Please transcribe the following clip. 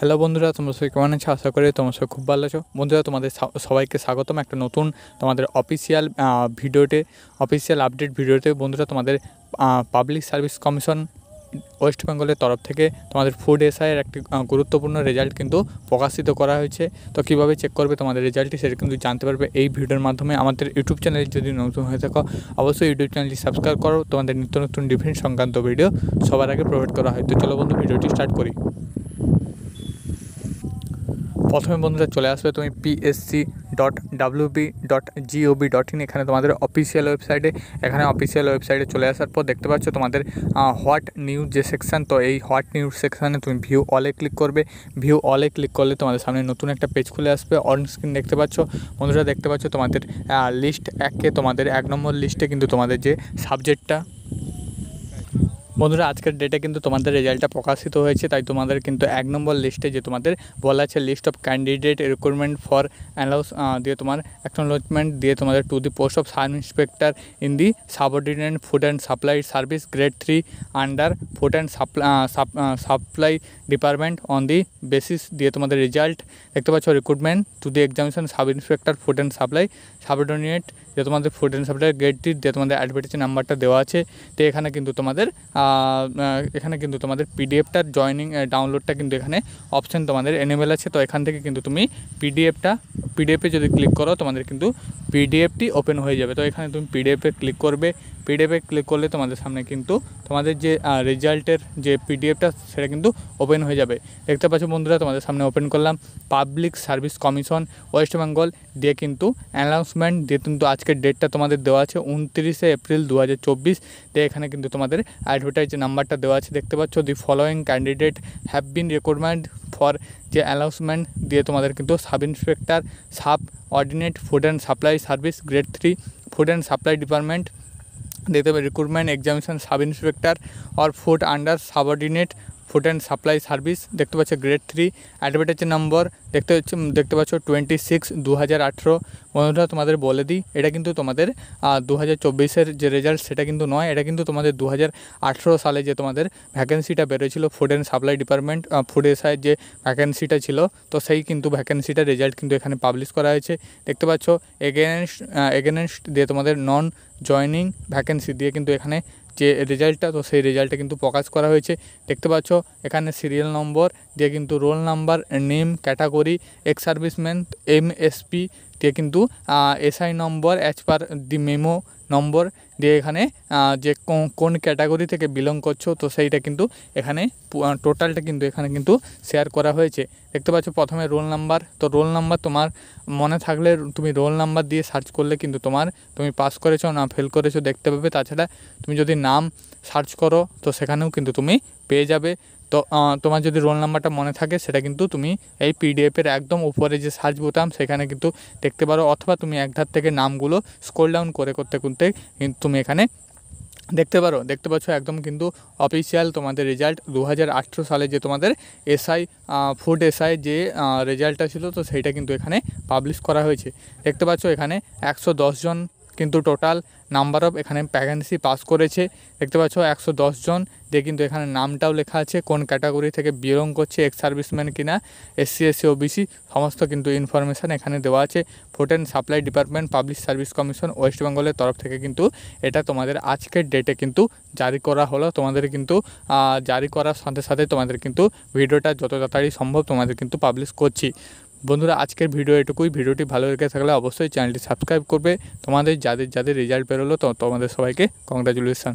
Hello বন্ধুরা, তোমরা সবাই কেমন আছো? আশা করি তোমরা সবাই খুব ভালো আছো। বন্ধুরা, তোমাদের সবাইকে স্বাগতম একটা নতুন তোমাদের অফিসিয়াল অফিসিয়াল আপডেট ভিডিওতে। বন্ধুরা, তোমাদের পাবলিক সার্ভিস কমিশন ওয়েস্ট বেঙ্গলের তরফ থেকে তোমাদের ফুড এসআইয়ের একটি গুরুত্বপূর্ণ রেজাল্ট কিন্তু প্রকাশিত করা হয়েছে। তো কীভাবে চেক করবে তোমাদের রেজাল্টটি, সেটা কিন্তু জানতে পারবে এই ভিডিওর মাধ্যমে। আমাদের ইউটিউব চ্যানেলে যদি নতুন হয়ে থাকো, অবশ্যই ইউটিউব চ্যানেলটি সাবস্ক্রাইব করো। তোমাদের নিত্য নতুন ডিফেন্স সংক্রান্ত ভিডিও সবার আগে প্রোভাইড করা হয়। তো চলো বন্ধু, ভিডিওটি স্টার্ট করি। প্রথমে বন্ধুরা চলে আসবে তুমি psc.wb.gov.in, এখানে তোমাদের অফিসিয়াল ওয়েবসাইটে। এখানে অফিসিয়াল ওয়েবসাইটে চলে আসার পর দেখতে পাচ্ছ তোমাদের হোয়াট নিউজ যে সেকশান। তো এই হোয়াট নিউজ সেকশানে তুমি ভিউ অলে ক্লিক করবে। ভিউ অলে ক্লিক করলে তোমাদের সামনে নতুন একটা পেজ খুলে আসবে। অন স্ক্রিন দেখতে পাচ্ছ বন্ধুরা, দেখতে পাচ্ছ তোমাদের লিস্ট 1-এ তোমাদের 1 নম্বর লিস্টে কিন্তু তোমাদের যে সাবজেক্টটা। বন্ধুরা, আজকের ডেটে কিন্তু তোমাদের রেজাল্টটা প্রকাশিত হয়েছে, তাই তোমাদের কিন্তু 1 নম্বর লিস্টে যে তোমাদের বলা আছে list of candidate recruitment for allows দিয়ে তোমার অ্যাকনোলেজমেন্ট দিয়ে তোমাদের to the post of sub inspector in the subordinate food and supply service grade 3 under food and supply department on the basis দিয়ে তোমাদের রেজাল্ট দেখতে পাচ্ছ। Recruitment to the examination sub inspector food and supply subordinate যে তোমাদের food and supply grade 3 দিয়ে তোমাদের advertise নাম্বারটা দেওয়া আছে। তো এখানে কিন্তু তোমাদের পিডিএফটার জয়নিং ডাউনলোডটা কিন্তু এখানে অপশান তোমাদের এনেবেল আছে। তো এখান থেকে কিন্তু তুমি পিডিএফে যদি ক্লিক করো তোমাদের কিন্তু পিডিএফটি ওপেন হয়ে যাবে। তো এখানে তুমি পিডিএফে ক্লিক করবে। পিডিএফে ক্লিক করলে তোমাদের সামনে কিন্তু তোমাদের যে রেজাল্টের যে পিডিএফটা সেটা কিন্তু ওপেন হয়ে যাবে। দেখতে পাচ্ছ বন্ধুরা, তোমাদের সামনে ওপেন করলাম public service commission West Bengal দিয়ে কিন্তু অ্যানাউন্সমেন্ট দিয়ে কিন্তু আজকের ডেটটা তোমাদের দেওয়া আছে 29শে এপ্রিল 2024। দিয়ে এখানে কিন্তু তোমাদের অ্যাডভার্টাইজ নাম্বারটা দেওয়া আছে। দেখতে পাচ্ছ the following candidate have been recruitment for যে অ্যানাউন্সমেন্ট দিয়ে তোমাদের কিন্তু sub inspector sub ordinate food and supply service grade 3 food and supply department দেখতে পাবে recruitment examination sub inspector or food under subordinate food and supply service দেখতে পাচ্ছ grade 3। অ্যাডভার্টাইজের নম্বর দেখতে পাচ্ছ 26/2018। বন্ধুরা, তোমাদের বলে দিই, এটা কিন্তু তোমাদের 2024-এর যে রেজাল্ট সেটা কিন্তু নয়, এটা কিন্তু তোমাদের 2018 সালে যে তোমাদের ভ্যাকেন্সিটা বেরোছিল food and supply department food SI যে ভ্যাকেন্সিটা ছিল, তো সেই কিন্তু ভ্যাকেন্সিটার রেজাল্ট কিন্তু এখানে পাবলিশ করা হয়েছে। দেখতে পাচ্ছ এগেনস্ট দিয়ে তোমাদের নন জয়নিং ভ্যাকেন্সি দিয়ে কিন্তু এখানে যে রেজাল্টটা, তো সেই রেজাল্টটা কিন্তু প্রকাশ করা হয়েছে। দেখতে পাচ্ছ এখানে সিরিয়াল নম্বর দিয়ে কিন্তু roll number, name, category, ex serviceman, MSP দিয়ে কিন্তু এসআই নম্বর অ্যাজ পার দি মেমো নম্বর দিয়ে এখানে যে কোন ক্যাটাগরি থেকে বিলং করছো, তো সেইটা কিন্তু এখানে টোটালটা কিন্তু এখানে কিন্তু শেয়ার করা হয়েছে। দেখতে পাচ্ছ প্রথমে রোল নাম্বার। তো রোল নাম্বার তোমার মনে থাকলে তুমি রোল নাম্বার দিয়ে সার্চ করলে কিন্তু তুমি পাস করেছো না ফেল করেছো দেখতে পাবে। তাছাড়া তুমি যদি নাম সার্চ করো তো সেখানেও কিন্তু তুমি পেয়ে যাবে। তো তোমার যদি রোল নাম্বারটা মনে থাকে সেটা কিন্তু তুমি এই পিডিএফের একদম উপরে যে সার্চ বোতাম সেখানে কিন্তু দেখতে পারো, অথবা তুমি এক ধার থেকে নামগুলো স্ক্রল ডাউন করতে কিন্তু তুমি এখানে দেখতে পাচ্ছ একদম কিন্তু অফিসিয়াল তোমাদের রেজাল্ট 2018 সালে যে তোমাদের এসআই ফুড এসআই যে রেজাল্টটা ছিল, তো সেইটা কিন্তু এখানে পাবলিশ করা হয়েছে। দেখতে পাচ্ছ এখানে 110 জন কিন্তু টোটাল নাম্বার অফ এখানে ভ্যাকেন্সি পাস করেছে। দেখতে পাচ্ছ 110 জন দিয়ে কিন্তু এখানে নামটাও লেখা আছে, কোন ক্যাটাগরি থেকে বিলং করছে, এক্স সার্ভিসম্যান কিনা, এসসি এসসি ওবিসি সমস্ত কিন্তু ইনফরমেশান এখানে দেওয়া আছে। Food and supply department public service commission West বেঙ্গলের তরফ থেকে কিন্তু এটা তোমাদের আজকের ডেটে কিন্তু জারি করা হলো। তোমাদের কিন্তু জারি করার সাথে সাথে তোমাদের কিন্তু ভিডিওটা যত তাড়াতাড়ি সম্ভব তোমাদের কিন্তু পাবলিশ করছি। বন্ধুরা, আজকের ভিডিও এটুকুই। ভিডিওটি ভালো লেগে থাকলে অবশ্যই চ্যানেলটি সাবস্ক্রাইব করবে। তোমাদের যাদের রেজাল্ট বেরোলো তো তোমাদের সবাইকে কংগ্রাচুলেশন।